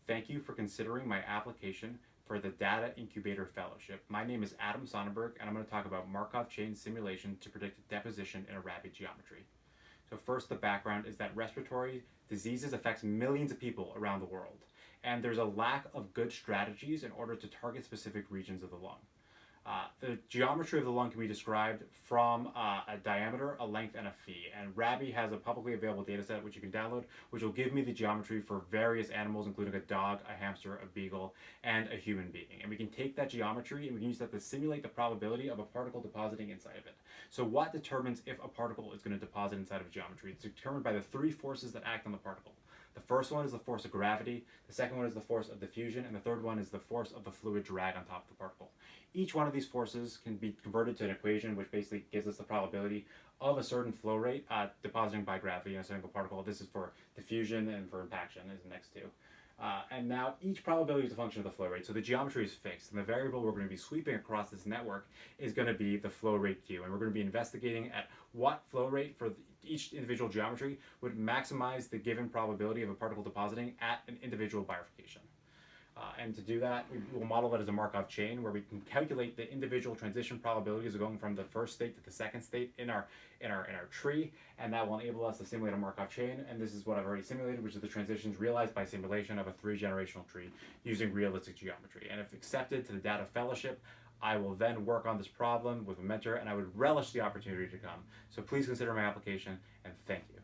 Thank you for considering my application for the Data Incubator Fellowship. My name is Adam Sonnenberg, and I'm going to talk about Markov chain simulation to predict deposition in Arabic geometry. So first, the background is that respiratory diseases affects millions of people around the world, and there's a lack of good strategies in order to target specific regions of the lung. The geometry of the lung can be described from a diameter, a length, and a phi. And RABI has a publicly available data set which you can download, which will give me the geometry for various animals, including a dog, a hamster, a beagle, and a human being. And we can take that geometry and we can use that to simulate the probability of a particle depositing inside of it. So what determines if a particle is going to deposit inside of a geometry? It's determined by the three forces that act on the particle. The first one is the force of gravity, the second one is the force of diffusion, and the third one is the force of the fluid drag on top of the particle. Each one of these forces can be converted to an equation which basically gives us the probability of a certain flow rate depositing by gravity in a single particle. This is for diffusion and for impaction is the next two. And now each probability is a function of the flow rate. So the geometry is fixed, and the variable we're going to be sweeping across this network is going to be the flow rate Q. And we're going to be investigating at what flow rate for each individual geometry would maximize the given probability of a particle depositing at an individual bifurcation. And to do that, we will model it as a Markov chain where we can calculate the individual transition probabilities of going from the first state to the second state in our tree, and that will enable us to simulate a Markov chain. And this is what I've already simulated, which is the transitions realized by simulation of a 3-generational tree using realistic geometry. And if accepted to the Data Fellowship, I will then work on this problem with a mentor, and I would relish the opportunity to come. So please consider my application, and thank you.